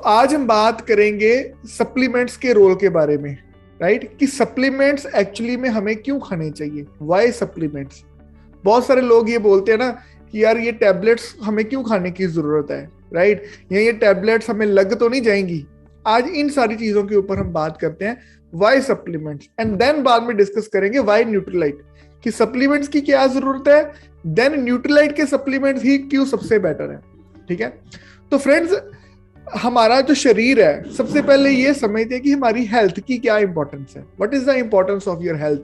आज हम बात करेंगे सप्लीमेंट्स के रोल के बारे में, राइट? कि सप्लीमेंट्स एक्चुअली में हमें क्यों खाने चाहिए, व्हाई सप्लीमेंट्स। बहुत सारे लोग ये बोलते हैं ना कि यार ये टैबलेट्स हमें क्यों खाने की जरूरत है, राइट? या ये टैबलेट्स हमें लग तो नहीं जाएंगी। आज इन सारी चीजों के ऊपर हम बात करते हैं, व्हाई सप्लीमेंट्स, एंड देन बाद में डिस्कस करेंगे व्हाई न्यूट्रीलाइट, कि सप्लीमेंट्स की क्या जरूरत है, देन न्यूट्रीलाइट के सप्लीमेंट्स ही क्यों सबसे बेटर है। ठीक है, तो फ्रेंड्स, हमारा जो शरीर है, सबसे पहले ये समझते हैं कि हमारी हेल्थ की क्या इंपॉर्टेंस है। What is the importance of your health.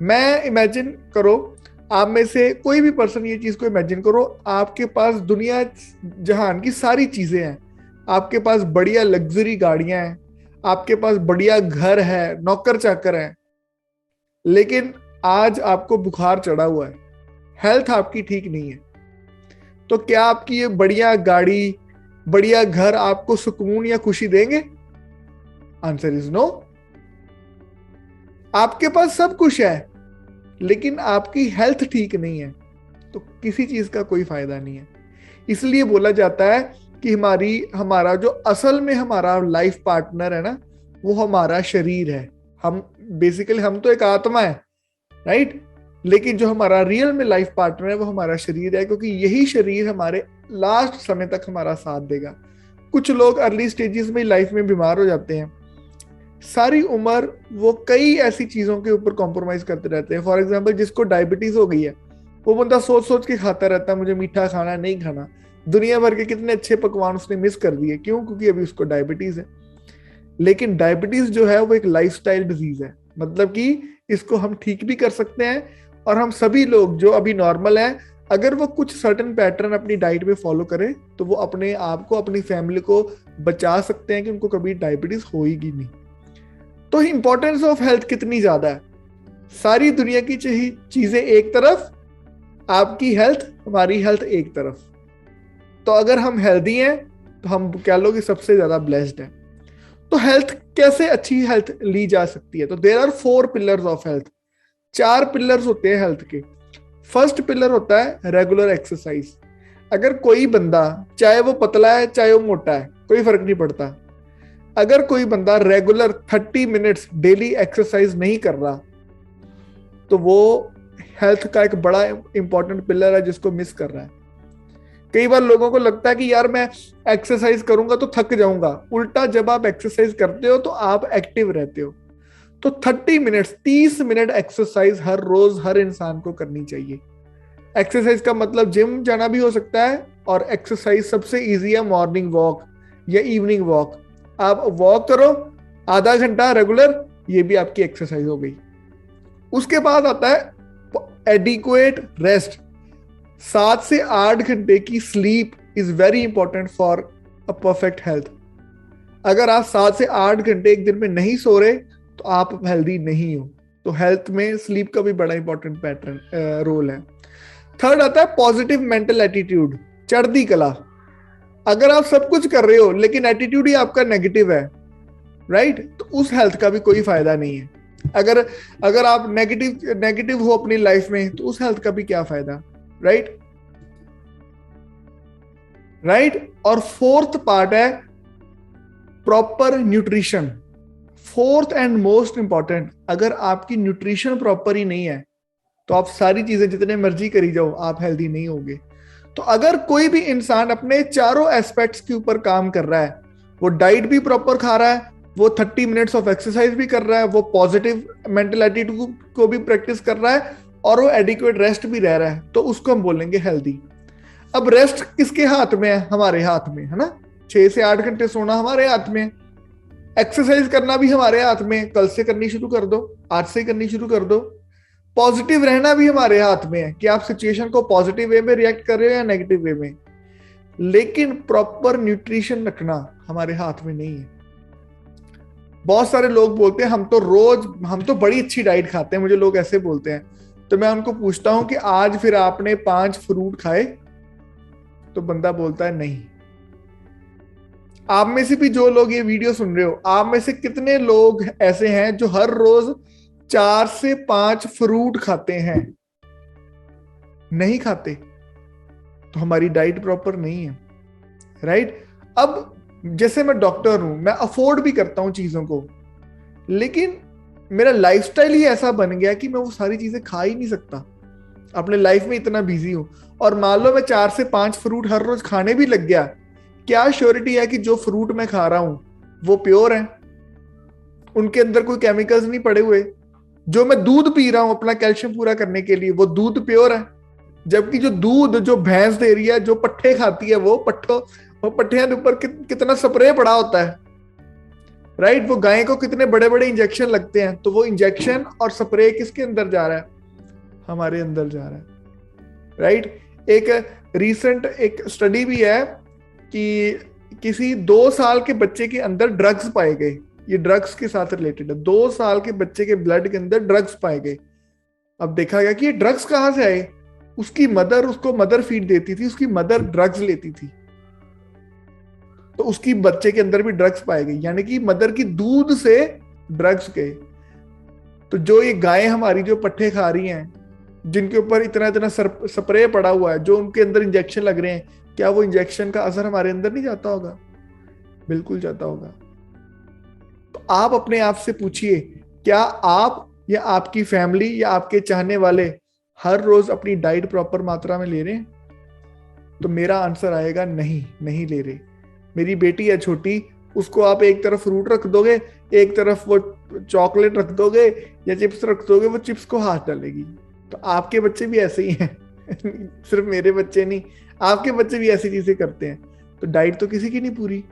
मैं इमेजिन करो, आप में से कोई भी पर्सन ये चीज को इमेजिन करो, आपके पास दुनिया जहान की सारी चीजें हैं, आपके पास बढ़िया लग्जरी गाड़ियां हैं, आपके पास बढ़िया घर है, नौकर चाकर है, लेकिन आज आपको बुखार चढ़ा हुआ है, हेल्थ आपकी ठीक नहीं है, तो क्या आपकी ये बढ़िया गाड़ी, बढ़िया घर आपको सुकून या खुशी देंगे? Answer is no. आपके पास सब कुछ है लेकिन आपकी हेल्थ ठीक नहीं है तो किसी चीज का कोई फायदा नहीं है। इसलिए बोला जाता है कि हमारा जो असल में हमारा लाइफ पार्टनर है ना, वो हमारा शरीर है। हम तो एक आत्मा है, राइट? लेकिन जो हमारा रियल में लाइफ पार्टनर है वो हमारा शरीर है, क्योंकि यही शरीर हमारे लास्ट समय तक हमारा साथ देगा। कुछ लोग अर्ली स्टेजेस में लाइफ में बीमार हो जाते हैं, सारी उम्र वो कई ऐसी चीजों के ऊपर कॉम्प्रोमाइज करते रहते हैं। फॉर एग्जाम्पल, जिसको डायबिटीज हो गई है, वो बंदा सोच सोच के खाता रहता है मुझे मीठा खाना नहीं खाना। दुनिया भर के कितने अच्छे पकवान उसने मिस कर दिए, क्यों? क्योंकि अभी उसको डायबिटीज है। लेकिन डायबिटीज जो है वो एक लाइफस्टाइल डिजीज है, मतलब कि इसको हम ठीक भी कर सकते हैं। और हम सभी लोग जो अभी नॉर्मल हैं, अगर वो कुछ सर्टेन पैटर्न अपनी डाइट में फॉलो करें तो वो अपने आप को, अपनी फैमिली को बचा सकते हैं कि उनको कभी डायबिटीज होगी नहीं। तो इंपॉर्टेंस ऑफ हेल्थ कितनी ज्यादा है। सारी दुनिया की चीजें एक तरफ, आपकी हेल्थ, हमारी हेल्थ एक तरफ। तो अगर हम हेल्दी हैं तो हम कह लो कि सबसे ज्यादा ब्लेस्ड हैं। तो हेल्थ कैसे, अच्छी हेल्थ ली जा सकती है? तो there are 4 pillars of health. 4 pillars होते हैं हेल्थ के। फर्स्ट पिलर होता है रेगुलर एक्सरसाइज। अगर कोई बंदा, चाहे वो पतला है चाहे वो मोटा है, कोई फर्क नहीं पड़ता, अगर कोई बंदा रेगुलर 30 मिनट्स डेली एक्सरसाइज नहीं कर रहा तो वो हेल्थ का एक बड़ा इंपॉर्टेंट पिलर है जिसको मिस कर रहा है। कई बार लोगों को लगता है कि यार मैं एक्सरसाइज करूंगा तो थक जाऊंगा। उल्टा, जब आप एक्सरसाइज करते हो तो आप एक्टिव रहते हो। तो 30 मिनट्स, 30 मिनट एक्सरसाइज हर रोज हर इंसान को करनी चाहिए। एक्सरसाइज का मतलब जिम जाना भी हो सकता है, और एक्सरसाइज सबसे इजी है मॉर्निंग वॉक या इवनिंग वॉक। आप वॉक करो आधा घंटा रेगुलर, ये भी आपकी एक्सरसाइज हो गई। उसके बाद आता है एडिक्वेट रेस्ट। 7 से 8 घंटे की sleep is very important for a perfect health. अगर आप 7 से 8 घंटे एक दिन में नहीं सो रहे तो आप हेल्दी नहीं हो। तो हेल्थ में स्लीप का भी बड़ा इंपॉर्टेंट पैटर्न रोल है। थर्ड आता है पॉजिटिव मेंटल एटीट्यूड, चढ़ती कला। अगर आप सब कुछ कर रहे हो लेकिन एटीट्यूड ही आपका नेगेटिव है, राइट, तो उस हेल्थ का भी कोई फायदा नहीं है। अगर आप नेगेटिव हो अपनी लाइफ में तो उस हेल्थ का भी क्या फायदा, राइट? और फोर्थ पार्ट है proper nutrition. Fourth and most important, अगर आपकी न्यूट्रिशन प्रॉपर ही नहीं है तो आप सारी चीजें जितने मर्जी करी जाओ, आप हेल्दी नहीं होगे। तो अगर कोई भी इंसान अपने चारों एस्पेक्ट्स के ऊपर काम कर रहा है, वो डाइट भी प्रॉपर खा रहा है, वो 30 मिनट्स ऑफ एक्सरसाइज भी कर रहा है, वो पॉजिटिव मेंटल एटीट्यूड को भी प्रैक्टिस कर रहा है, और वो एडिक्वेट रेस्ट भी रह रहा है, तो उसको हम बोलेंगे हेल्दी। अब रेस्ट किसके हाथ में है? हमारे हाथ में है ना। 6 से 8 घंटे सोना हमारे हाथ में, एक्सरसाइज करना भी हमारे हाथ में। कल से करनी शुरू कर दो, आज से करनी शुरू कर दो। पॉजिटिव रहना भी हमारे हाथ में है कि आप सिचुएशन को पॉजिटिव वे में रिएक्ट कर रहे हो या नेगेटिव वे में। लेकिन प्रॉपर न्यूट्रिशन रखना हमारे हाथ में नहीं है। बहुत सारे लोग बोलते हैं हम तो बड़ी अच्छी डाइट खाते हैं, मुझे लोग ऐसे बोलते हैं। तो मैं उनको पूछता हूं कि आज फिर आपने 5 फ्रूट खाए? तो बंदा बोलता है नहीं। आप में से भी जो लोग ये वीडियो सुन रहे हो, आप में से कितने लोग ऐसे हैं जो हर रोज 4 से 5 फ्रूट खाते हैं? नहीं खाते। तो हमारी डाइट प्रॉपर नहीं है, राइट? अब जैसे मैं डॉक्टर हूं, मैं अफोर्ड भी करता हूं चीजों को, लेकिन मेरा लाइफस्टाइल ही ऐसा बन गया कि मैं वो सारी चीजें खा ही नहीं सकता, अपने लाइफ में इतना बिजी हूं। और मान लो मैं 4 से 5 फ्रूट हर रोज खाने भी लग गया, क्या श्योरिटी है कि जो फ्रूट मैं खा रहा हूं वो प्योर है, उनके अंदर कोई केमिकल्स नहीं पड़े हुए। जो मैं दूध पी रहा हूं अपना कैल्शियम पूरा करने के लिए, वो दूध प्योर है, जबकि जो दूध जो भैंस दे रही है, जो पट्ठे खाती है, वो पट्ठे के ऊपर कितना स्प्रे पड़ा होता है, राइट। वो गाय को कितने बड़े बड़े इंजेक्शन लगते हैं, तो वो इंजेक्शन और स्प्रे किसके अंदर जा रहा है, हमारे अंदर जा रहा है, राइट। एक रीसेंट एक स्टडी भी है कि किसी 2 साल के बच्चे के अंदर ड्रग्स पाए गए, ये ड्रग्स के साथ रिलेटेड है, 2 साल के बच्चे के ब्लड के अंदर ड्रग्स पाए गए। अब देखा गया कि ये ड्रग्स कहां से आए, उसकी मदर उसको मदर फीड देती थी, उसकी मदर ड्रग्स लेती थी, तो उसकी बच्चे के अंदर भी ड्रग्स पाए गए, यानी कि मदर की दूध से ड्रग्स गए। तो जो ये गायें हमारी जो पट्ठे खा रही हैं, जिनके ऊपर इतना इतना स्प्रे पड़ा हुआ है, जो उनके अंदर इंजेक्शन लग रहे हैं, क्या वो इंजेक्शन का असर हमारे अंदर नहीं जाता होगा? बिल्कुल जाता होगा। तो आप अपने आप से पूछिए, क्या आप या आपकी फैमिली या आपके चाहने वाले हर रोज अपनी डाइट प्रॉपर मात्रा में ले रहे हैं? तो मेरा आंसर आएगा नहीं, नहीं ले रहे। मेरी बेटी है छोटी, उसको आप एक तरफ फ्रूट रख दोगे, एक तरफ वो चॉकलेट रख दोगे या चिप्स रख दोगे, वो चिप्स को हाथ डालेगी। तो आपके बच्चे भी ऐसे ही हैं सिर्फ मेरे बच्चे नहीं, आपके बच्चे भी ऐसी चीजें करते हैं। तो डाइट तो किसी की नहीं पूरी,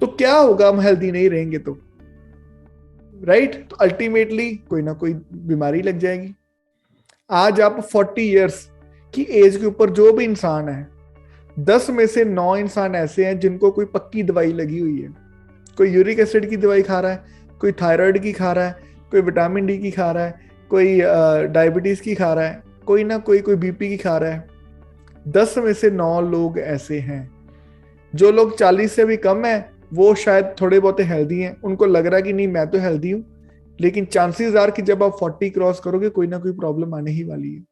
तो क्या होगा हम हेल्दी नहीं रहेंगे तो, राइट। तो अल्टीमेटली कोई ना कोई बीमारी लग जाएगी। आज आप 40 इयर्स की एज के ऊपर जो भी इंसान है, 10 में से 9 इंसान ऐसे हैं जिनको कोई पक्की दवाई लगी हुई है। कोई यूरिक एसिड की दवाई खा रहा है, कोई थायराइड की खा रहा है, कोई विटामिन डी की खा रहा है, कोई डायबिटीज की खा रहा है, कोई ना कोई बीपी की खा रहा है। 10 में से 9 लोग ऐसे हैं। जो लोग 40 से भी कम है वो शायद थोड़े बहुत हेल्दी हैं, उनको लग रहा है कि नहीं मैं तो हेल्दी हूं, लेकिन चांसेस आर कि जब आप 40 क्रॉस करोगे कोई ना कोई प्रॉब्लम आने ही वाली है।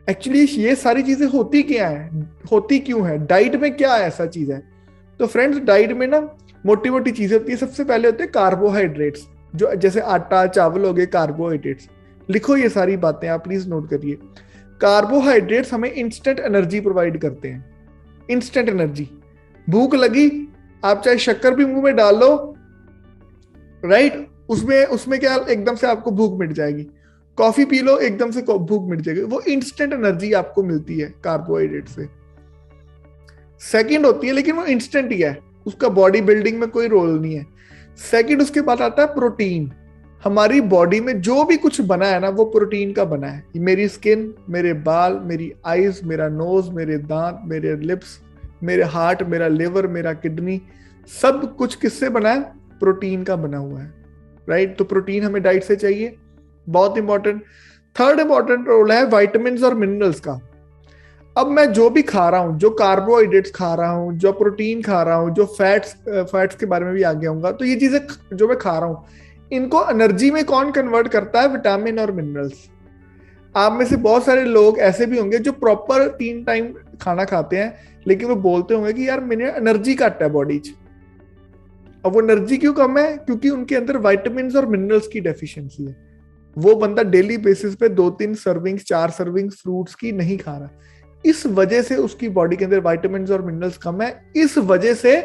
एक्चुअली ये सारी चीजें होती क्या है, होती क्यों है, डाइट में क्या ऐसा चीज है? तो फ्रेंड्स, डाइट में ना मोटी मोटी चीजें होती है। सबसे पहले होते हैं कार्बोहाइड्रेट्स, जो जैसे आटा चावल हो गए कार्बोहाइड्रेट्स। लिखो ये सारी बातें आप प्लीज नोट करिए। कार्बोहाइड्रेट्स हमें इंस्टेंट एनर्जी प्रोवाइड करते हैं, इंस्टेंट एनर्जी। भूख लगी, आप चाहे शक्कर भी मुंह में डाल लो, राइट, उसमें उसमें क्या एकदम से आपको भूख मिट जाएगी। कॉफी पी लो, एकदम से भूख मिट जाएगी। वो इंस्टेंट एनर्जी आपको मिलती है कार्बोहाइड्रेट से। सेकंड होती है, लेकिन वो इंस्टेंट ही है, उसका बॉडी बिल्डिंग में कोई रोल नहीं है। सेकंड उसके बाद आता है प्रोटीन। हमारी बॉडी में जो भी कुछ बना है ना, वो प्रोटीन का बना है। मेरी स्किन, मेरे बाल, मेरी आईज, मेरा नोज, मेरे दांत, मेरे लिप्स, मेरे हार्ट, मेरा लिवर, मेरा किडनी, सब कुछ किससे बना है? प्रोटीन का बना हुआ है, राइट। तो प्रोटीन हमें डाइट से चाहिए, बहुत इंपॉर्टेंट। थर्ड इंपॉर्टेंट रोल है विटामिन्स और मिनरल्स का। अब मैं जो भी खा रहा हूं, जो कार्बोहाइड्रेट्स खा रहा हूं, जो प्रोटीन खा रहा हूं, जो फैट्स के बारे में भी आगे आऊंगा, तो ये चीजें जो मैं खा रहा हूं, इनको एनर्जी में कौन कन्वर्ट करता है? विटामिन और मिनरल्स। आप में से बहुत सारे लोग ऐसे भी होंगे जो प्रॉपर 3 टाइम खाना खाते हैं, लेकिन वो बोलते होंगे कि यार मेरे एनर्जी घट है बॉडी च। अब वो एनर्जी क्यों कम है? क्योंकि उनके अंदर विटामिन्स और मिनरल्स की डेफिशिएंसी है। वो बंदा डेली बेसिस पे 2-3 सर्विंग्स 4 सर्विंग्स फ्रूट्स की नहीं खा रहा, इस वजह से उसकी बॉडी के अंदर विटामिन्स और मिनरल्स कम है, इस वजह से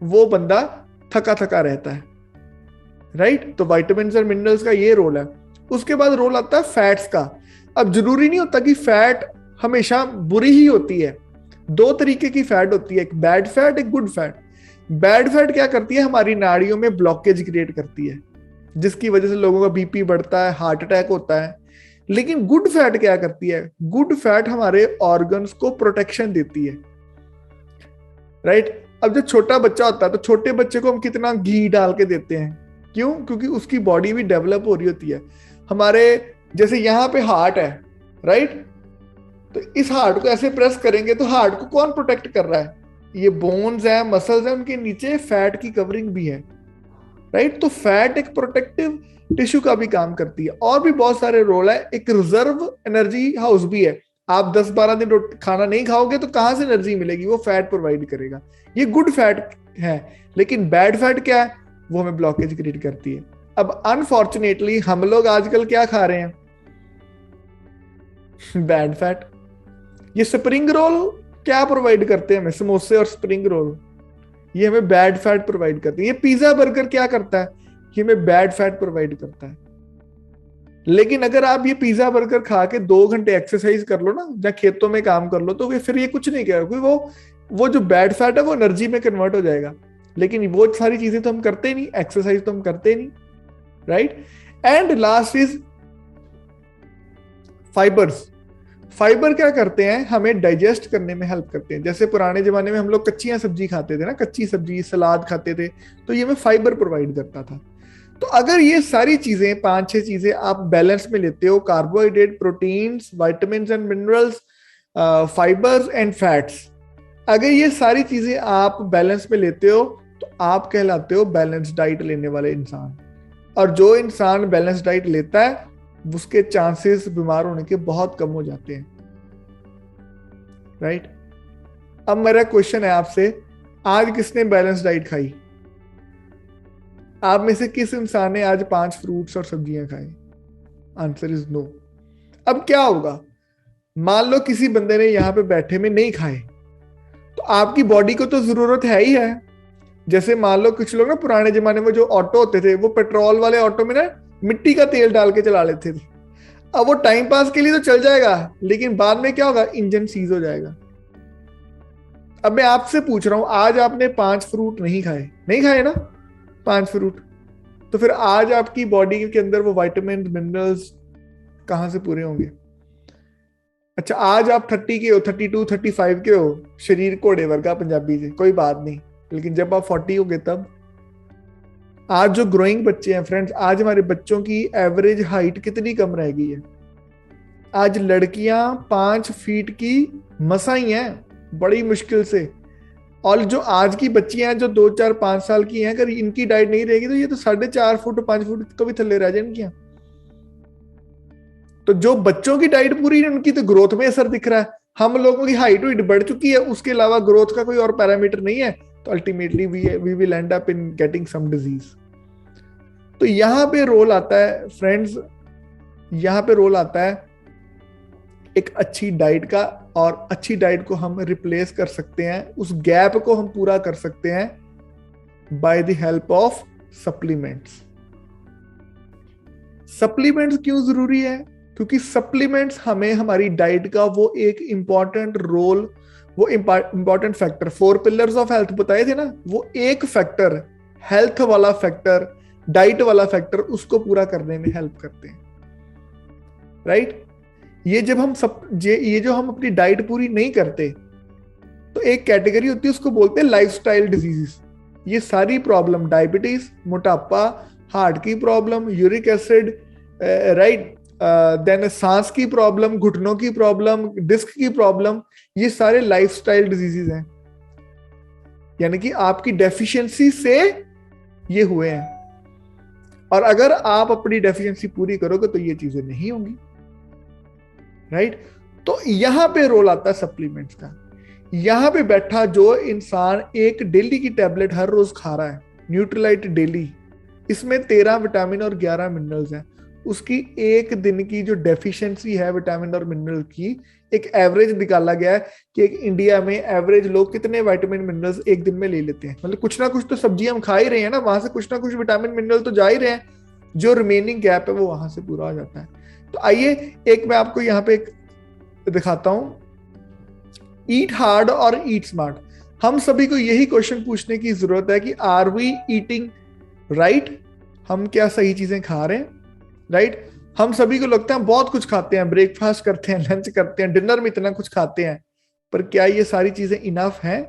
वो बंदा थका थका रहता है, राइट। तो विटामिन्स और मिनरल्स का ये रोल है। उसके बाद रोल आता है फैट्स का। अब जरूरी नहीं होता कि फैट हमेशा बुरी ही होती है। 2 तरीके की फैट होती है, एक बैड फैट, एक गुड फैट। बैड फैट क्या करती है? हमारी नाड़ियों में ब्लॉकेज क्रिएट करती है, जिसकी वजह से लोगों का बीपी बढ़ता है, हार्ट अटैक होता है। लेकिन गुड फैट क्या करती है? गुड फैट हमारे ऑर्गन्स को प्रोटेक्शन देती है, राइट। अब जो छोटा बच्चा होता है, तो छोटे बच्चे को हम कितना घी डाल के देते हैं, क्यों? क्योंकि उसकी बॉडी भी डेवलप हो रही होती है। हमारे जैसे यहाँ पे हार्ट है, राइट, तो इस हार्ट को ऐसे प्रेस करेंगे तो हार्ट को कौन प्रोटेक्ट कर रहा है? ये बोन्स है, मसल्स है, उनके नीचे फैट की कवरिंग भी है, राइट। तो फैट एक प्रोटेक्टिव टिश्यू का भी काम करती है। और भी बहुत सारे रोल है। एक रिजर्व एनर्जी हाउस भी है। आप 10-12 दिन खाना नहीं खाओगे तो कहां से एनर्जी मिलेगी? वो फैट प्रोवाइड करेगा। ये गुड फैट है। लेकिन बैड फैट क्या है? वो हमें ब्लॉकेज क्रिएट करती है। अब अनफॉर्चुनेटली हम लोग आजकल क्या खा रहे हैं? Bad fat. ये स्प्रिंग रोल क्या प्रोवाइड करते हैं हमें? समोसे और स्प्रिंग रोल, ये हमें बैड फैट प्रोवाइड करते हैं। ये पिज्जा बर्गर क्या करता है? ये हमें बैड फैट प्रोवाइड करता है। लेकिन अगर आप ये पिज्जा बर्गर खा के 2 घंटे एक्सरसाइज कर लो ना, या खेतों में काम कर लो, तो फिर ये कुछ नहीं करेगा, क्योंकि वो जो बैड फैट है वो एनर्जी में कन्वर्ट हो जाएगा। लेकिन वो सारी चीजें तो हम करते नहीं, एक्सरसाइज तो हम करते नहीं, right. And last is fibres. Fibre क्या करते हैं? हमें डाइजेस्ट करने में हेल्प करते हैं। जैसे पुराने जमाने में हम लोग कच्चियां सब्जी खाते थे ना, कच्ची सब्जी सलाद खाते थे, तो ये हमें फाइबर प्रोवाइड करता था। तो अगर ये सारी चीजें 5-6 चीजें आप बैलेंस में लेते हो, carbohydrate, proteins, vitamins and minerals, fibres and fats, अगर ये सारी चीजें आप बैलेंस में लेते हो तो आप कहलाते हो बैलेंस डाइट लेने वाले इंसान। और जो इंसान बैलेंस डाइट लेता है उसके चांसेस बीमार होने के बहुत कम हो जाते हैं, राइट। अब मेरा क्वेश्चन है आपसे, आज किसने बैलेंस डाइट खाई? आप में से किस इंसान ने आज 5 फ्रूट्स और सब्जियां खाई? Answer is no. अब क्या होगा? मान लो किसी बंदे ने यहां पे बैठे में नहीं खाए, तो आपकी बॉडी को तो जरूरत है ही है। जैसे मान लो कुछ लोग ना पुराने जमाने में जो ऑटो होते थे, वो पेट्रोल वाले ऑटो में ना मिट्टी का तेल डाल के चला लेते थे। अब वो टाइम पास के लिए तो चल जाएगा, लेकिन बाद में क्या होगा? इंजन सीज हो जाएगा। अब मैं आपसे पूछ रहा हूं, आज आपने 5 फ्रूट नहीं खाए, नहीं खाए ना 5 फ्रूट, तो फिर आज आपकी बॉडी के अंदर वो विटामिन मिनरल्स कहां से पूरे होंगे? अच्छा, आज आप 30 के हो, 32, 35 के हो, शरीर घोड़े वर्गा पंजाबी से, कोई बात नहीं। लेकिन जब आप 40 हो गए तब? आज जो ग्रोइंग बच्चे हैं फ्रेंड्स, आज हमारे बच्चों की एवरेज हाइट कितनी कम रह गई है? आज लड़कियां 5 फीट की मसा ही हैं, बड़ी मुश्किल से। और जो आज की बच्चियां हैं जो 2, 4, 5 साल की हैं, अगर इनकी डाइट नहीं रहेगी तो ये तो 4.5 फुट 5 फुट को भी थल्ले रह जाएंगी। तो जो बच्चों की डाइट पूरी है उनकी तो ग्रोथ में असर दिख रहा है। हम लोगों की हाइट बढ़ चुकी है, उसके अलावा ग्रोथ का कोई और पैरामीटर नहीं है, तो ultimately we will end up in getting some disease. तो यहां पे रोल आता है फ्रेंड्स, यहां पे रोल आता है एक अच्छी डाइट का। और अच्छी डाइट को हम रिप्लेस कर सकते हैं, उस गैप को हम पूरा कर सकते हैं by the help of supplements. Supplements क्यों जरूरी है? क्योंकि सप्लीमेंट्स हमें हमारी डाइट का वो एक इंपॉर्टेंट रोल, वो important factor, 4 pillars of health बताए थे ना, वो एक फैक्टर, हेल्थ वाला फैक्टर, डाइट वाला फैक्टर, उसको पूरा करने में हेल्प करते हैं, राइट। ये जब हम ये जो हम अपनी डाइट पूरी नहीं करते, तो एक कैटेगरी होती है, उसको बोलते हैं लाइफस्टाइल डिजीजेस। ये सारी प्रॉब्लम, डायबिटीज, मोटापा, हार्ट की problem, uric acid, right, then सांस की प्रॉब्लम, घुटनों की प्रॉब्लम, डिस्क की प्रॉब्लम, ये सारे लाइफस्टाइल डिजीजेस हैं, यानी कि आपकी डेफिशिएंसी से ये हुए हैं। और अगर आप अपनी डेफिशिएंसी पूरी करोगे तो ये चीजें नहीं होंगी, राइट। तो यहां पे रोल आता है सप्लीमेंट्स का। यहां पे बैठा जो इंसान एक डेली की टैबलेट हर रोज खा रहा है, न्यूट्रीलाइट डेली, इसमें 13 विटामिन और 11 मिनरल्स हैं, उसकी एक दिन की जो डेफिशिएंसी है विटामिन और मिनरल की, एक एवरेज निकाला गया है कि एक इंडिया में एवरेज लोग कितने विटामिन मिनरल्स एक दिन में ले लेते हैं। मतलब कुछ ना कुछ तो सब्जी हम खा ही रहे हैं ना, वहां से कुछ ना कुछ विटामिन मिनरल तो जा ही रहे हैं, जो रिमेनिंग गैप है वो वहां से पूरा हो जाता है। तो आइए एक मैं आपको यहाँ पे दिखाता हूं, ईट हार्ड और ईट स्मार्ट। हम सभी को यही क्वेश्चन पूछने की जरूरत है कि आर वी ईटिंग राइट? हम क्या सही चीजें खा रहे हैं, राइट? हम सभी को लगता है बहुत कुछ खाते हैं, ब्रेकफास्ट करते हैं, लंच करते हैं, डिनर में इतना कुछ खाते हैं, पर क्या ये सारी चीजें इनफ हैं?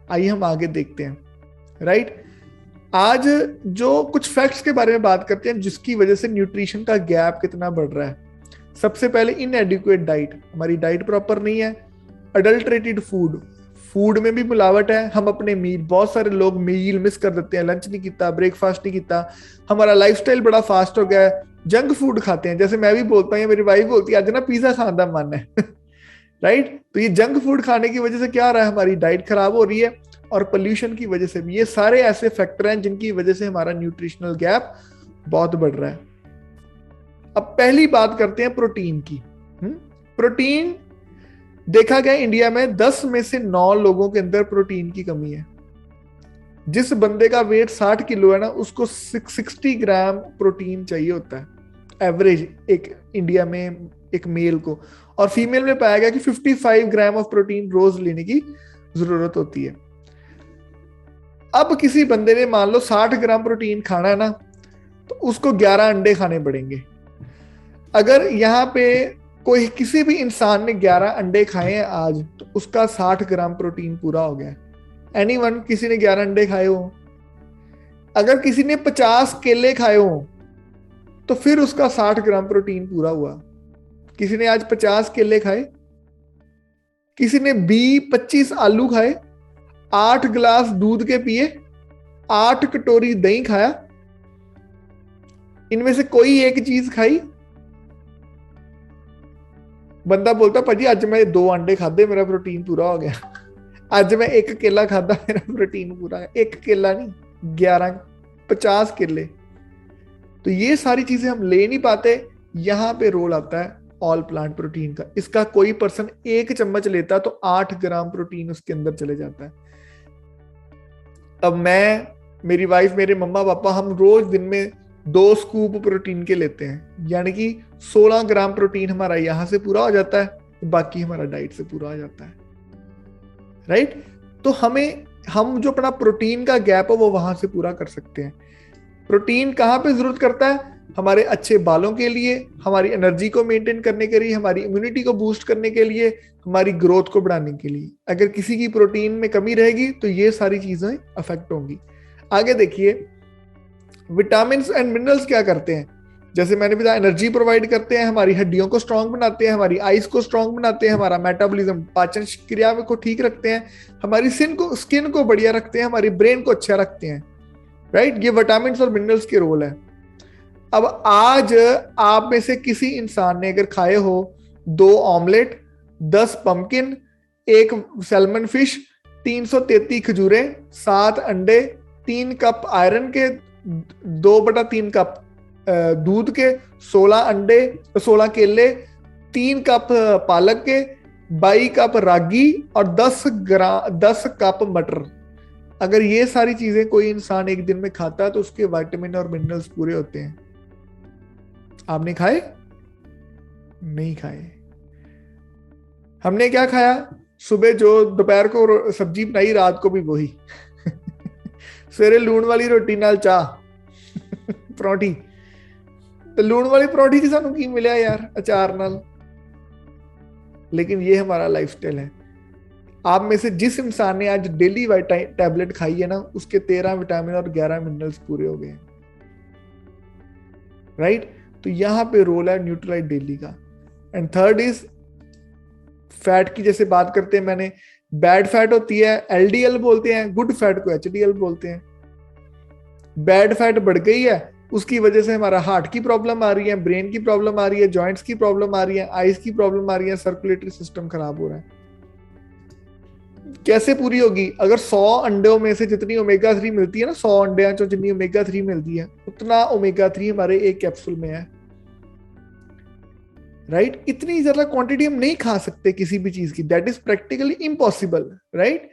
आइए हम आगे देखते हैं, राइट। आज जो कुछ फैक्ट्स के बारे में बात करते हैं जिसकी वजह से न्यूट्रिशन का गैप कितना बढ़ रहा है। सबसे पहले इनएडिक्वेट डाइट, हमारी डाइट प्रॉपर नहीं है। अडल्ट्रेटेड फूड, फूड में भी मिलावट है। हम अपने मील, बहुत सारे लोग मील मिस कर देते हैं, लंच नहीं किया, ब्रेकफास्ट नहीं किया, हमारा लाइफस्टाइल बड़ा फास्ट हो गया है, जंक फूड खाते हैं। जैसे मैं भी बोलता हूँ, मेरी वाइफ बोलती है आज ना पिज्जा खाने का मन है राइट। तो ये जंक फूड खाने की वजह से क्या आ रहा है, हमारी डाइट खराब हो रही है, और पोल्यूशन की वजह से भी। ये सारे ऐसे फैक्टर हैं जिनकी वजह से हमारा न्यूट्रिशनल गैप बहुत बढ़ रहा है। अब पहली बात करते हैं प्रोटीन की। प्रोटीन देखा गया इंडिया में 10 में से 9 लोगों के अंदर प्रोटीन की कमी है। जिस बंदे का वेट 60 किलो है ना, उसको 60 ग्राम प्रोटीन चाहिए होता है एवरेज, एक इंडिया में एक मेल को। और फीमेल में पाया गया कि 55 ग्राम ऑफ प्रोटीन रोज लेने की जरूरत होती है। अब किसी बंदे ने मान लो 60 ग्राम प्रोटीन खाना है ना, तो उसको 11 अंडे खाने पड़ेंगे। अगर यहाँ पे कोई किसी भी इंसान ने 11 अंडे खाए हैं आज, तो उसका 60 ग्राम प्रोटीन पूरा हो गया। एनीवन, किसी ने 11 अंडे खाए हो? अगर किसी ने 50 केले खाए हो तो फिर उसका 60 ग्राम प्रोटीन पूरा हुआ। किसी ने आज 50 केले खाए, किसी ने 25 आलू खाए, 8 गिलास दूध के पिए, 8 कटोरी दही खाया, इनमें से कोई एक चीज खाई? बंदा बोलता भाजी आज मैं 2 अंडे खाधे, मेरा प्रोटीन पूरा हो गया। आज मैं 1 केला खाधा, मेरा प्रोटीन पूरा है। 1 केला नहीं, 11, 50 केले। तो ये सारी चीजें हम ले नहीं पाते। यहां पे रोल आता है ऑल प्लांट प्रोटीन का। इसका कोई पर्सन 1 चम्मच लेता तो 8 ग्राम प्रोटीन उसके अंदर चले जाता है। अब मैं, मेरी वाइफ, मेरे मम्मा पापा, हम रोज दिन में 2 स्कूप प्रोटीन के लेते हैं, यानी कि 16 ग्राम प्रोटीन हमारा यहां से पूरा हो जाता है, बाकी हमारा डाइट से पूरा हो जाता है, राइट। तो हम जो अपना प्रोटीन का गैप है वो वहां से पूरा कर सकते हैं। प्रोटीन कहाँ पे जरूरत करता है? हमारे अच्छे बालों के लिए, हमारी एनर्जी को मेंटेन करने के लिए, हमारी इम्यूनिटी को बूस्ट करने के लिए, हमारी ग्रोथ को बढ़ाने के लिए। अगर किसी की प्रोटीन में कमी रहेगी तो ये सारी चीजें अफेक्ट होंगी। आगे देखिए, विटामिन एंड मिनरल्स क्या करते हैं? जैसे मैंने बताया, एनर्जी प्रोवाइड करते हैं, हमारी हड्डियों को स्ट्रांग बनाते हैं, हमारी आइज को स्ट्रांग बनाते हैं, हमारा मेटाबॉलिज्म, पाचन क्रिया को ठीक रखते हैं, हमारी स्किन को बढ़िया रखते हैं, हमारी ब्रेन को अच्छा रखते हैं, राइट। ये विटामिन और मिनरल्स के रोल है। अब आज आप में से किसी इंसान ने अगर खाए हो 2 ऑमलेट, 10 पंपकिन, 1 सैल्मन फिश, 333 खजूरें, 7 अंडे, 3 कप आयरन के, 2/3 कप दूध के, 16 अंडे, 16 केले, 3 कप पालक के, 22 कप रागी और 10 कप मटर। अगर ये सारी चीजें कोई इंसान एक दिन में खाता है तो उसके विटामिन और मिनरल्स पूरे होते हैं। आपने खाए? नहीं खाए। हमने क्या खाया? सुबह जो दोपहर को सब्जी बनाई, रात को भी वही। सवेरे लूण वाली रोटी नाल चाह, परौंठी। तो लूण वाली परौंठी की सानू की मिलिया यार, अचार नाल। लेकिन ये हमारा लाइफस्टाइल है। आप में से जिस इंसान ने आज डेली टैबलेट खाई है ना, उसके 13 विटामिन और 11 मिनरल्स पूरे हो गए, राइट। तो यहां पे रोल है न्यूट्रीलाइट डेली का। एंड थर्ड इज फैट की। जैसे बात करते हैं, मैंने बैड फैट होती है एलडीएल बोलते हैं, गुड फैट को एचडीएल बोलते हैं। बैड फैट बढ़ गई है, उसकी वजह से हमारा हार्ट की प्रॉब्लम आ रही है, ब्रेन की प्रॉब्लम आ रही है, जॉइंट्स की प्रॉब्लम आ रही है, आईज की प्रॉब्लम आ रही है, सर्कुलेटरी सिस्टम खराब हो रहा है। कैसे पूरी होगी? अगर 100 अंडों में से जितनी ओमेगा 3 मिलती है ना, 100 अंडे जो जितनी ओमेगा 3 मिलती है, उतना ओमेगा 3 हमारे एक कैप्सूल में है, राइट। इतनी ज्यादा क्वांटिटी हम नहीं खा सकते किसी भी चीज की, that is practically impossible, right.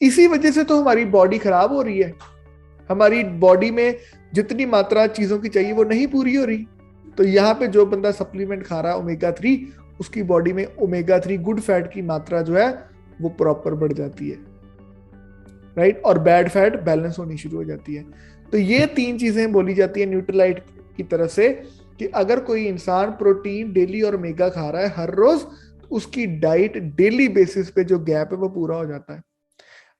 इसी वजह से तो हमारी बॉडी खराब हो रही है। हमारी बॉडी में जितनी मात्रा चीजों की चाहिए वो नहीं पूरी हो रही। तो यहाँ पे जो बंदा सप्लीमेंट खा रहा है ओमेगा 3, उसकी बॉडी में ओमेगा 3 गुड फैट की मात्रा जो है वो प्रॉपर बढ़ जाती है, राइट। और बैड फैट बैलेंस होनी शुरू हो जाती है। तो ये 3 चीजें बोली जाती है न्यूट्रीलाइट की तरफ से कि अगर कोई इंसान प्रोटीन डेली और ओमेगा खा रहा है हर रोज, तो उसकी डाइट डेली बेसिस पे जो गैप है वो पूरा हो जाता है।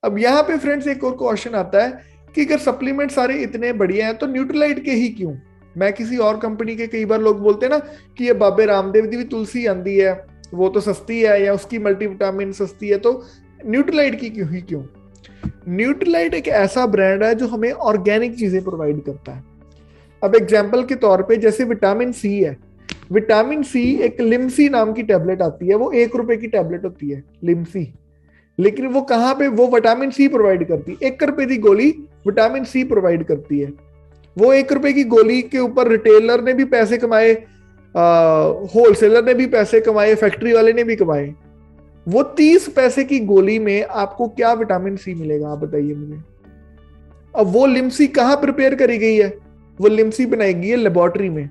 अब यहाँ पे फ्रेंड्स एक और क्वेश्चन आता है कि अगर सप्लीमेंट सारे इतने बढ़िया हैं तो न्यूट्रीलाइट के ही क्यों? मैं किसी और कंपनी के, कई बार लोग बोलते हैं ना कि ये बाबे रामदेव की भी तुलसी आंदी है, वो तो सस्ती है, या उसकी मल्टीविटामिन सस्ती है, तो न्यूट्रीलाइट की क्यों ही क्यों? न्यूट्रीलाइट एक ऐसा ब्रांड है जो हमें ऑर्गेनिक चीजें प्रोवाइड करता है। अब एग्जांपल के तौर पे जैसे विटामिन सी है, विटामिन सी, एक लिमसी नाम की टैबलेट आती है, वो 1 रुपए की टैबलेट होती है लिमसी, लेकिन वो कहाँ पे, वो विटामिन सी प्रोवाइड करती है। 1 रुपए की गोली विटामिन सी प्रोवाइड करती है। वो 1 रुपए की गोली के ऊपर रिटेलर ने भी पैसे कमाए, होलसेलर ने भी पैसे कमाए, फैक्ट्री वाले ने भी कमाए। वो 30 पैसे की गोली में आपको क्या विटामिन सी मिलेगा, आप बताइए मुझे। अब वो लिमसी कहाँ प्रिपेयर करी गई है, वो लिमसी बनाई गई है लेबोरेटरी में।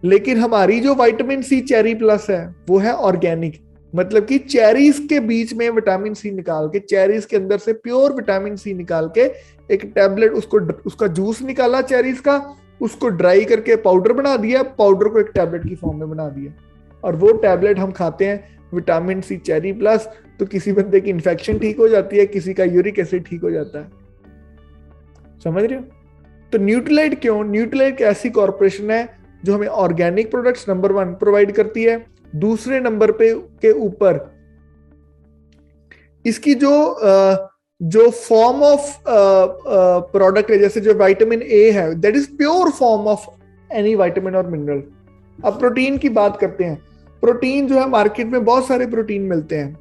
लेकिन हमारी जो विटामिन सी चेरी प्लस है वो है ऑर्गेनिक, मतलब कि चेरीज के बीच में विटामिन सी निकाल के, चेरीज के अंदर से प्योर विटामिन सी निकाल के एक टैबलेट, उसका जूस निकाला चेरीज का, उसको ड्राई करके पाउडर बना दिया, पाउडर को एक टैबलेट की फॉर्म में बना दिया, और वो टैबलेट हम खाते हैं विटामिन सी चेरी प्लस। तो किसी बंदे की इन्फेक्शन ठीक हो जाती है, किसी का यूरिक एसिड ठीक हो जाता है। समझ रहे हो? तो न्यूट्रीलाइट क्यों? न्यूट्रीलाइट एक ऐसी कॉर्पोरेशन है जो हमें ऑर्गेनिक प्रोडक्ट्स नंबर 1 प्रोवाइड करती है। दूसरे नंबर पे के ऊपर इसकी जो फॉर्म ऑफ प्रोडक्ट है, जैसे जो विटामिन ए है, that is pure form of any vitamin और मिनरल। अब प्रोटीन की बात करते हैं। प्रोटीन जो है, मार्केट में बहुत सारे प्रोटीन मिलते हैं,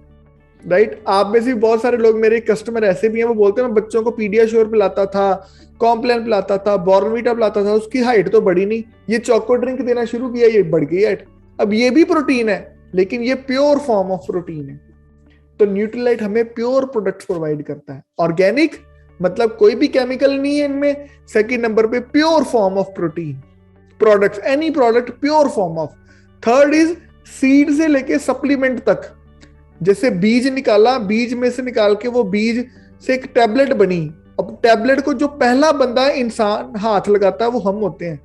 राइट? आप में से बहुत सारे लोग, मेरे कस्टमर ऐसे भी हैं, वो बोलते हैं मैं बच्चों को पीडियाश्योर पिलाता था, कॉम्प्लान पिलाता था, बॉर्नवीटा पिलाता था, उसकी हाइट तो बढ़ी नहीं, ये चोको ड्रिंक देना शुरू किया, ये बढ़ गई हाइट। अब ये भी प्रोटीन है, लेकिन ये प्योर फॉर्म ऑफ प्रोटीन है। तो न्यूट्रीलाइट हमें प्योर प्रोडक्ट्स प्रोवाइड करता है। ऑर्गेनिक मतलब कोई भी केमिकल नहीं है इनमें। सेकंड नंबर पे pure form of protein products, any product pure form of. Third is seed से लेके सप्लीमेंट तक, जैसे बीज निकाला, बीज में से निकाल के वो बीज से एक टैबलेट बनी। अब टैबलेट को जो पहला बंदा इंसान हाथ लगाता है वो हम होते हैं,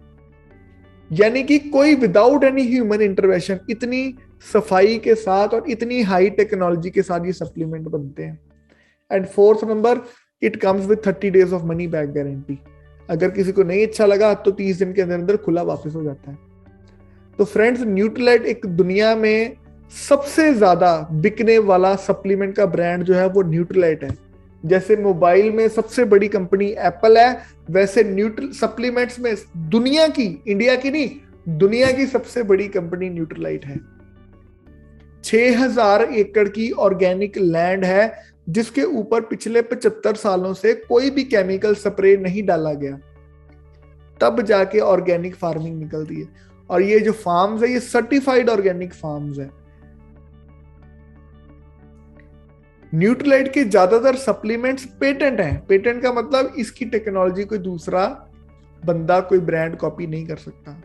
यानी कि कोई विदाउट एनी ह्यूमन इंटरवेंशन, इतनी सफाई के साथ और इतनी हाई टेक्नोलॉजी के साथ ये सप्लीमेंट बनते हैं। And fourth number, it comes with 30 days of money back guarantee. अगर किसी को नहीं अच्छा लगा तो 30 दिन के अंदर अंदर खुला वापस हो जाता है। तो फ्रेंड्स, न्यूट्रीलाइट एक दुनिया में सबसे ज्यादा बिकने वाला सप्लीमेंट का ब्रांड जो है वो न्यूट्रीलाइट है। जैसे मोबाइल में सबसे बड़ी कंपनी एप्पल है, वैसे सप्लीमेंट्स में दुनिया की, इंडिया की नहीं, दुनिया की सबसे बड़ी कंपनी न्यूट्रीलाइट है। 6000 एकड़ की ऑर्गेनिक लैंड है, जिसके ऊपर पिछले 75 सालों से कोई भी केमिकल स्प्रे नहीं डाला गया, तब जाके ऑर्गेनिक फार्मिंग निकलती है। और ये जो फार्म्स है, ये सर्टिफाइड ऑर्गेनिक फार्म्स है। न्यूट्रीलाइट के ज्यादातर सप्लीमेंट्स पेटेंट हैं। पेटेंट का मतलब इसकी टेक्नोलॉजी कोई दूसरा बंदा, कोई ब्रांड कॉपी नहीं कर सकता,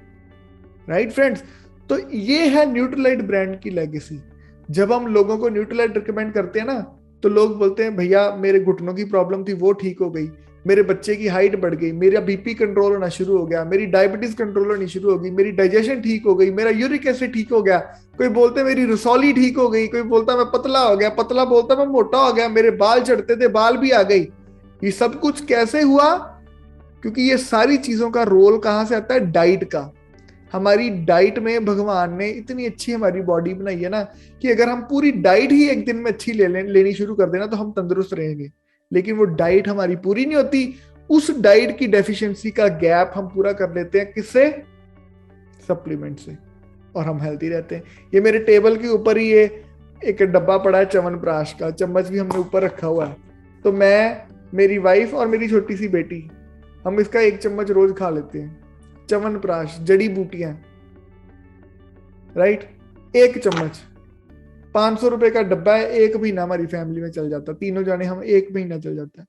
राइट फ्रेंड्स? तो ये है न्यूट्रीलाइट ब्रांड की लेगेसी। जब हम लोगों को न्यूट्रीलाइट रिकमेंड करते हैं ना, तो लोग बोलते हैं भैया मेरे घुटनों की प्रॉब्लम थी वो ठीक हो गई, मेरे बच्चे की हाइट बढ़ गई, मेरा बीपी कंट्रोल होना शुरू हो गया, मेरी डायबिटीज कंट्रोल होनी शुरू हो गई, मेरी डाइजेशन ठीक हो गई, मेरा यूरिक एसिड ठीक हो गया। कोई बोलते मेरी रसौली ठीक हो गई, कोई बोलता मैं पतला हो गया, पतला बोलता मैं मोटा हो गया, मेरे बाल झड़ते थे बाल भी आ गई। ये सब कुछ कैसे हुआ? क्योंकि ये सारी चीजों का रोल कहां से आता है? डाइट का। हमारी डाइट में भगवान ने इतनी अच्छी हमारी बॉडी बनाई है ना, कि अगर हम पूरी डाइट ही एक दिन में अच्छी लेनी शुरू कर देना तो हम तंदुरुस्त रहेंगे। लेकिन वो डाइट हमारी पूरी नहीं होती। उस डाइट की डेफिशिएंसी का गैप हम पूरा कर लेते हैं, किससे? सप्लीमेंट से, और हम हेल्थी रहते हैं। ये मेरे टेबल के ऊपर ही ये एक डब्बा पड़ा है च्यवनप्राश का, चम्मच भी हमने ऊपर रखा हुआ है। तो मैं, मेरी वाइफ और मेरी छोटी सी बेटी, हम इसका 1 चम्मच रोज खा लेते हैं। च्यवनप्राश, जड़ी बूटियां, राइट? 1 चम्मच, 500 रुपए का डब्बा है, 1 महीना हमारी फैमिली में चल जाता, तीनों जाने हम 1 महीना चल जाता है।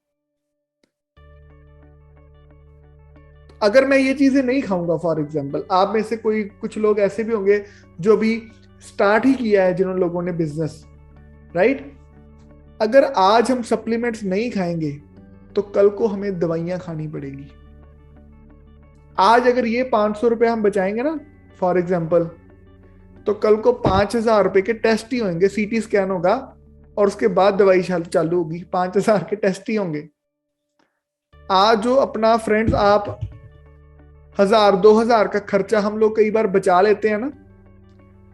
अगर मैं ये चीजें नहीं खाऊंगा, फॉर एग्जाम्पल, आप में से कुछ लोग ऐसे भी होंगे जो अभी स्टार्ट ही किया है, जिन्होंने लोगों ने बिजनेस, राइट? अगर आज हम सप्लीमेंट्स नहीं खाएंगे तो कल को हमें दवाइयां खानी पड़ेगी। आज अगर ये 500 रुपए हम बचाएंगे ना, फॉर एग्जाम्पल, तो कल को 5000 रुपए के टेस्ट ही होंगे, सीटी स्कैन होगा और उसके बाद दवाई चालू होगी, 5000 के टेस्ट ही होंगे। आज जो अपना फ्रेंड्स, आप 1000-2000 का खर्चा हम लोग कई बार बचा लेते हैं ना।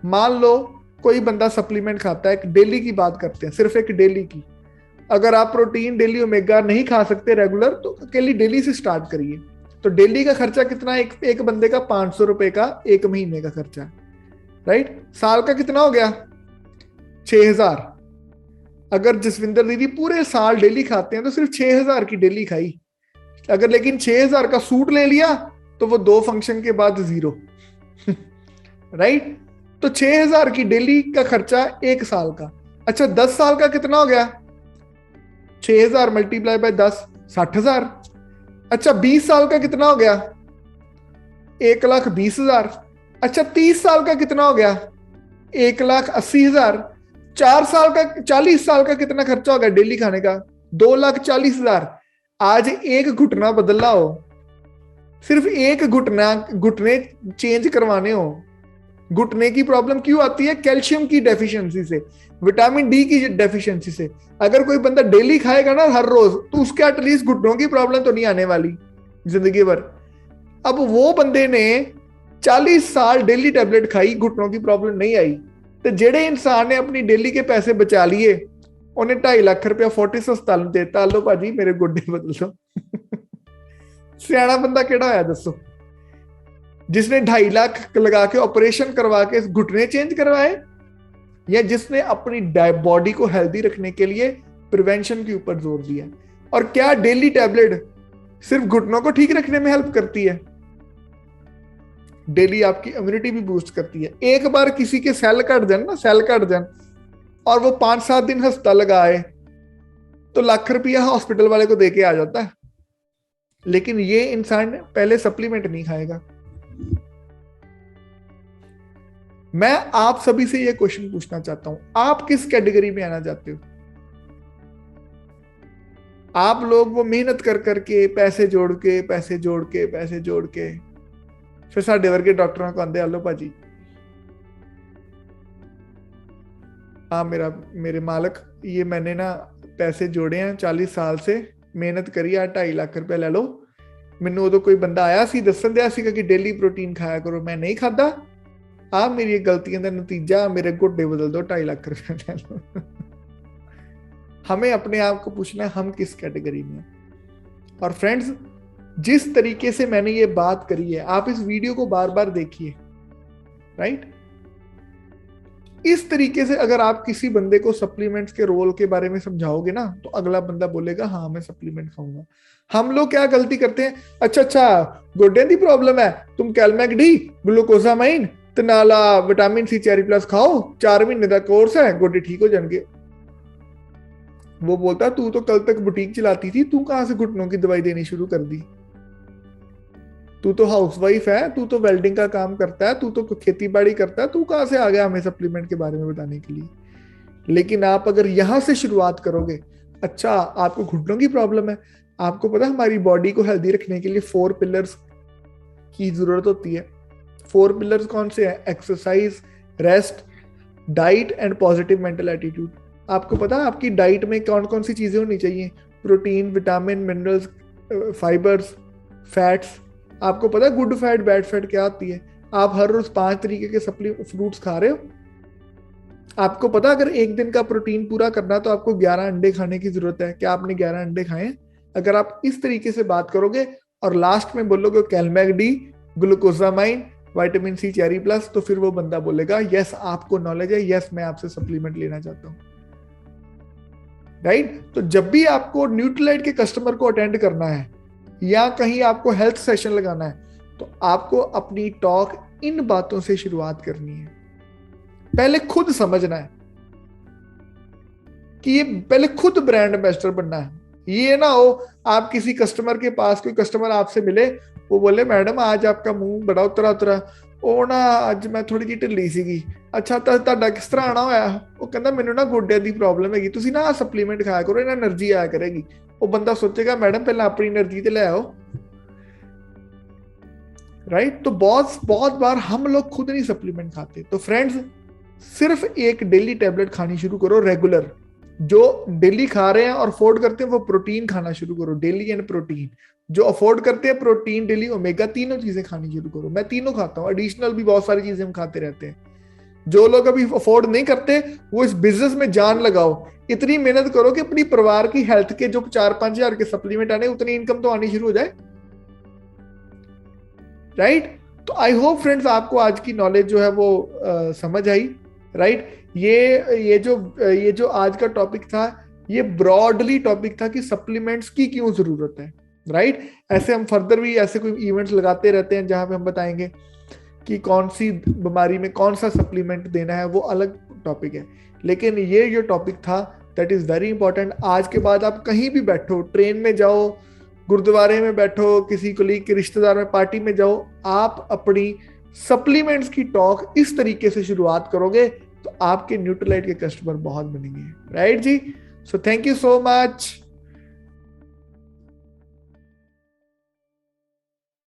मान लो कोई बंदा सप्लीमेंट खाता है, एक डेली की बात करते हैं, सिर्फ एक डेली की। अगर आप प्रोटीन डेली ओमेगा नहीं खा सकते रेगुलर, तो अकेली डेली से स्टार्ट करिए। तो डेली का खर्चा कितना है? एक बंदे का 500 रुपए का 1 महीने का खर्चा है। राइट? साल का कितना हो गया? 6,000। अगर जसविंदर दीदी पूरे साल डेली खाते हैं तो सिर्फ 6,000 की डेली खाई। अगर लेकिन 6,000 का सूट ले लिया तो वो 2 फंक्शन के बाद 0। राइट? तो 6,000 की डेली का खर्चा 1 साल का। अच्छा 10 साल का कितना हो गया? 6,000 मल्टीप्लाई बाय 10, 60,000। अच्छा 20 साल का कितना हो गया? 1,20,000। अच्छा 30 साल का कितना हो गया? 1,80,000। 4 साल का 40 साल का कितना खर्चा होगा डेली खाने का? 2,40,000। आज एक घुटना बदलना हो, सिर्फ एक घुटने चेंज करवाने हो। घुटने की प्रॉब्लम क्यों आती है? कैल्शियम की डेफिशिएंसी से, विटामिन डी की डेफिशिएंसी से। अगर कोई बंदा डेली खाएगा ना हर रोज, तो उसके एटलीस्ट घुटनों की प्रॉब्लम तो नहीं आने वाली जिंदगी भर। अब वो बंदे ने 40 साल डेली टैबलेट खाई, घुटनों की प्रॉब्लम नहीं आई। तो जेड़े इंसान ने अपनी डेली के पैसे बचा लिए, उन्हें 2.5 लाख रुपया फोर्टिस अस्पताल में देता, लो भाजी मेरे गोडे बदल दो। सियाना बंदा केड़ा होया दसो, जिसने 2.5 लाख लगा के ऑपरेशन करवा के घुटने चेंज करवाए, या जिसने अपनी बॉडी को हेल्दी रखने के लिए प्रिवेंशन के ऊपर जोर दिया। और क्या डेली टैबलेट सिर्फ घुटनों को ठीक रखने में हेल्प करती है? डेली आपकी इम्यूनिटी भी बूस्ट करती है। एक बार किसी के सेल कट जाए ना, सेल कट जाए और वो 5-7 दिन अस्पताल लगाए, तो लाख रुपया हॉस्पिटल वाले को देके आ जाता है। लेकिन ये इंसान पहले सप्लीमेंट नहीं खाएगा। मैं आप सभी से ये क्वेश्चन पूछना चाहता हूं, आप किस कैटेगरी में आना चाहते हो? आप लोग वो मेहनत कर करके पैसे जोड़ के फिर साडे वर्गे डॉक्टरों को आंदे, आलो भाजी मेरे मालक, ये मैंने ना पैसे जोड़े हैं 40 साल से, मेहनत करी, 2.5 लाख रुपया ले लो। मैनू उदों कोई बंदा आया सी, दसन दिया सीगा कि डेली प्रोटीन खाया करो, मैं नहीं खाता। मेरी गलतियों का नतीजा, मेरे गोडे बदल दो, 2.5 लाख रुपया ले लो। हमें अपने आप को पूछना है हम किस कैटेगरी में। और फ्रेंड्स, जिस तरीके से मैंने ये बात करी है, आप इस वीडियो को बार बार देखिए। राइट? इस तरीके से अगर आप किसी बंदे को सप्लीमेंट्स के रोल के बारे में समझाओगे ना, तो अगला बंदा बोलेगा हाँ मैं सप्लीमेंट खाऊंगा। हम लोग क्या गलती करते हैं, अच्छा गोड्डे की प्रॉब्लम है, तुम कैलमैक डी, ग्लूकोसामाइन ते नाला विटामिन सी चेरी प्लस खाओ, 4 महीने का कोर्स है, गोड्डे ठीक हो जाएंगे। वो बोलता तू तो कल तक बुटीक चलाती थी, तू कहां से घुटनों की दवाई देनी शुरू कर दी? तू तो हाउसवाइफ है, तू तो वेल्डिंग का काम करता है, तू तो खेती बाड़ी करता है, तू कहां से आ गया हमें सप्लीमेंट के बारे में बताने के लिए? लेकिन आप अगर यहां से शुरुआत करोगे, अच्छा आपको घुटनों की प्रॉब्लम है, आपको पता है हमारी बॉडी को हेल्दी रखने के लिए 4 पिलर्स की जरूरत होती है। 4 पिलर्स कौन से हैं? Exercise, rest, diet and positive mental attitude. आपको पता है आपकी डाइट में कौन कौन सी चीजें होनी चाहिए? Protein, vitamin, minerals, fibres, fats. आपको पता है गुड फैट, बैड फैट क्या होती है? आप हर रोज 5 तरीके के फ्रूट्स खा रहे हो। आपको पता अगर एक दिन का प्रोटीन पूरा करना तो आपको 11 अंडे खाने की जरूरत है। क्या आपने 11 अंडे खाए? अगर आप इस तरीके से बात करोगे और लास्ट में बोलोगे Calmac D, glucosamine, vitamin C cherry plus, तो फिर वो बंदा बोलेगा यस आपको नॉलेज है, यस मैं आपसे सप्लीमेंट लेना चाहता हूं। राइट? तो जब भी आपको न्यूट्रीलाइट के कस्टमर को अटेंड करना है या कहीं आपको हेल्थ सेशन लगाना है, तो आपको अपनी टॉक इन बातों से शुरुआत करनी है। पहले खुद समझना है कि ये पहले खुद ब्रांड एम्बेसडर बनना है। ये ना हो आप किसी कस्टमर के पास, कोई कस्टमर आपसे मिले, वो बोले मैडम आज आपका मुंह बड़ा उतरा उतरा, ਉਹ ना ਅੱਜ मैं थोड़ी जी ढिल्ली ਸੀਗੀ। अच्छा ਤਾਂ ਤੁਹਾਡਾ किस तरह आना होया? ਉਹ ਕਹਿੰਦਾ ਮੈਨੂੰ ना गोड्डे की प्रॉब्लम हैगी, ਤੁਸੀਂ ना सप्लीमेंट खाया करो, ਇਹਨਾਂ एनर्जी आया करेगी। वो बंदा सोचेगा मैडम पहले अपनी एनर्जी तो ले आओ। राइट? तो बहुत बार हम लोग खुद नहीं सप्लीमेंट खाते। तो फ्रेंड्स, सिर्फ एक डेली टैबलेट खानी शुरू करो रेगुलर। जो डेली खा रहे हैं और अफोर्ड करते हैं वो प्रोटीन खाना शुरू करो, डेली एंड प्रोटीन। जो अफोर्ड करते हैं प्रोटीन, डेली, ओमेगा, तीनों चीजें खानी शुरू करो। मैं तीनों खाता हूँ, एडिशनल भी बहुत सारी चीजें हम खाते रहते हैं। जो लोग अभी अफोर्ड नहीं करते वो इस बिजनेस में जान लगाओ, इतनी मेहनत करो कि अपनी परिवार की हेल्थ के जो 4-5 हजार के सप्लीमेंट आने, उतनी इनकम तो आनी शुरू हो जाए। राइट? तो आई होप फ्रेंड्स आपको आज की नॉलेज जो है वो समझ आई, राइट। ये जो आज का टॉपिक था, ये ब्रॉडली टॉपिक था कि सप्लीमेंट्स की क्यों जरूरत है, राइट। ऐसे हम फर्दर भी ऐसे कोई इवेंट्स लगाते रहते हैं जहां पे हम बताएंगे कि कौन सी बीमारी में कौन सा सप्लीमेंट देना है, वो अलग टॉपिक है। लेकिन ये जो टॉपिक था दैट इज वेरी इंपॉर्टेंट। आज के बाद आप कहीं भी बैठो, ट्रेन में जाओ, गुरुद्वारे में बैठो, किसी कुलीग के रिश्तेदार में पार्टी में जाओ, आप अपनी सप्लीमेंट्स की टॉक इस तरीके से शुरुआत करोगे तो आपके न्यूट्रलाइट के कस्टमर बहुत बनेंगे, राइट जी। So thank you so much.